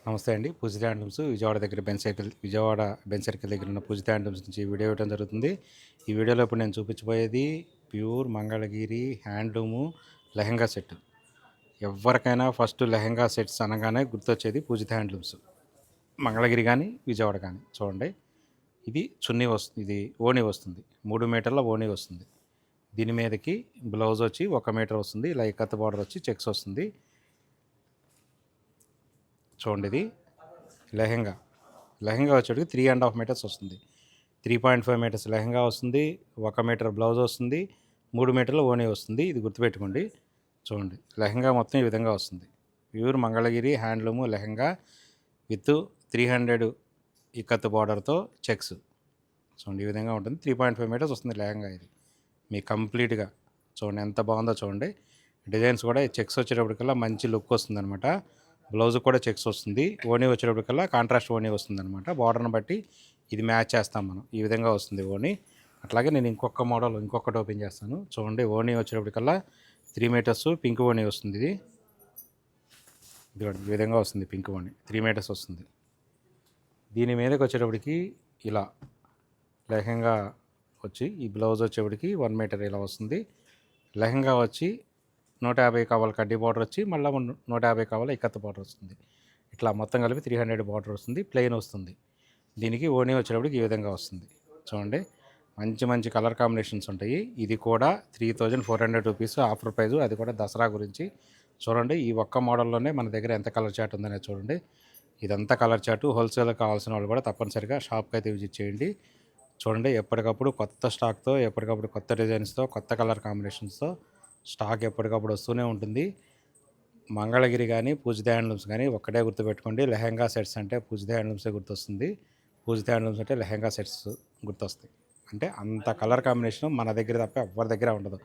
నమస్తే అండి. పూజిత handlooms Vijayawada Benz circle దగ్గర ఉన్న పూజిత హ్యాండ్లూమ్స్ నుంచి వీడియో ఇవ్వడం జరుగుతుంది. ఈ వీడియోలో ఇప్పుడు నేను చూపించబోయేది pure Mangalagiri handloom lehenga set. ఎవరికైనా ఫస్ట్ లెహెంగా సెట్స్ అనగానే గుర్తొచ్చేది పూజిత హ్యాండ్లూమ్స్. మంగళగిరి కానీ విజయవాడ కానీ చూడండి. ఇది చున్నీ వస్తుంది, ఇది ఓణీ వస్తుంది, 3 మీటర్ల ఓణీ వస్తుంది. దీని మీదకి బ్లౌజ్ వచ్చి 1 మీటర్ వస్తుంది. ఇలా ఇక్కత్ బార్డర్ వచ్చి చెక్స్ వస్తుంది. చూడండి, ఇది లెహెంగా వచ్చేటికి 3.5 మీటర్స్ వస్తుంది. 3.5 మీటర్స్ లెహెంగా వస్తుంది, 1 మీటర్ బ్లౌజ్ వస్తుంది, 3 మీటర్ల ఓణీ వస్తుంది. ఇది గుర్తుపెట్టుకోండి. చూడండి, లెహెంగా మొత్తం ఈ విధంగా వస్తుంది. Pure Mangalagiri handloom lehenga with 300 ikat బార్డర్తో చెక్స్. చూడండి, ఈ విధంగా ఉంటుంది. 3.5 మీటర్స్ వస్తుంది లెహెంగా. ఇది మీ కంప్లీట్గా చూడండి ఎంత బాగుందో చూడండి. డిజైన్స్ కూడా చెక్స్ వచ్చేటప్పటికల్లా మంచి లుక్ వస్తుంది అనమాట. బ్లౌజ్ కూడా చెక్స్ వస్తుంది. ఓణీ వచ్చేటప్పటికల్లా కాంట్రాస్ట్ ఓణీ వస్తుంది అనమాట. బార్డర్ని బట్టి ఇది మ్యాచ్ చేస్తాం మనం. ఈ విధంగా వస్తుంది ఓణీ. అట్లాగే నేను ఇంకొకటి ఓపెన్ చేస్తాను. చూడండి, ఓణీ వచ్చేటప్పటికల్లా 3 మీటర్స్ పింక్ ఓణీ వస్తుంది. ఇది ఈ విధంగా వస్తుంది. పింక్ ఓణీ 3 మీటర్స్ వస్తుంది. దీని మీదకి వచ్చేటప్పటికి ఇలా లెహెంగా వచ్చి ఈ బ్లౌజ్ వచ్చేప్పటికి 1 మీటర్ ఇలా వస్తుంది. లెహెంగా వచ్చి 150 కావాలి కడ్డీ బార్డర్ వచ్చి, మళ్ళీ 150 కావాలి ఇక్కత్ బార్డర్ వస్తుంది. ఇట్లా మొత్తం కలిపి 300 బార్డర్ వస్తుంది. ప్లెయిన్ వస్తుంది. దీనికి ఓణీ వచ్చేటప్పటికి ఈ విధంగా వస్తుంది. చూడండి, మంచి కలర్ కాంబినేషన్స్ ఉంటాయి. ఇది కూడా 3400 రూపీస్ ఆఫర్ ప్రైజ్. అది కూడా దసరా గురించి. చూడండి, ఈ ఒక్క మోడల్లోనే మన దగ్గర ఎంత కలర్ చాట్ ఉందనే చూడండి. ఇదంతా కలర్ చాటు. హోల్సేల్ కావాల్సిన వాళ్ళు కూడా తప్పనిసరిగా షాప్కి అయితే విజిట్ చేయండి. చూడండి, ఎప్పటికప్పుడు కొత్త స్టాక్తో, ఎప్పటికప్పుడు కొత్త డిజైన్స్తో, కొత్త కలర్ కాంబినేషన్స్తో స్టాక్ ఎప్పటికప్పుడు వస్తూనే ఉంటుంది. మంగళగిరి కానీ పూజిత హ్యాండ్లూమ్స్ కానీ ఒక్కటే గుర్తుపెట్టుకోండి. లెహెంగా సెట్స్ అంటే పూజిత హ్యాండ్లూమ్సే గుర్తొస్తుంది. పూజిత హ్యాండ్లూమ్స్ అంటే లెహెంగా సెట్స్ గుర్తొస్తాయి. అంటే అంత కలర్ కాంబినేషన్ మన దగ్గర తప్ప ఎవరి దగ్గర ఉండదు.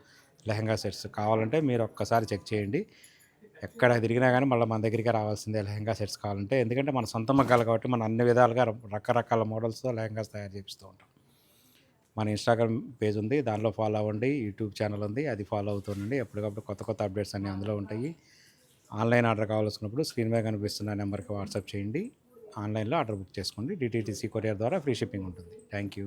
లెహెంగా సెట్స్ కావాలంటే మీరు ఒక్కసారి చెక్ చేయండి. ఎక్కడ తిరిగినా కానీ మళ్ళీ మన దగ్గరికి రావాల్సిందే లెహెంగా సెట్స్ కావాలంటే. ఎందుకంటే మన సొంత మగ్గాలు కాబట్టి మనం అన్ని విధాలుగా రకరకాల మోడల్స్తో లెహెంగాస్ తయారు చేపిస్తూ ఉంటాం. మన ఇన్స్టాగ్రామ్ పేజ్ ఉంది, దానిలో ఫాలో అవ్వండి. యూట్యూబ్ ఛానల్ ఉంది, అది ఫాలో అవుతుండండి. ఎప్పటికప్పుడు కొత్త అప్డేట్స్ అన్నీ అందులో ఉంటాయి. ఆన్లైన్ ఆర్డర్ కావాల్సినప్పుడు స్క్రీన్ మీద కనిపిస్తున్న నెంబర్కి వాట్సాప్ చేయండి. ఆన్లైన్లో ఆర్డర్ బుక్ చేసుకోండి. డిటీటీసీ కొరియర్ ద్వారా ఫ్రీ షిప్పింగ్ ఉంటుంది. Thank you.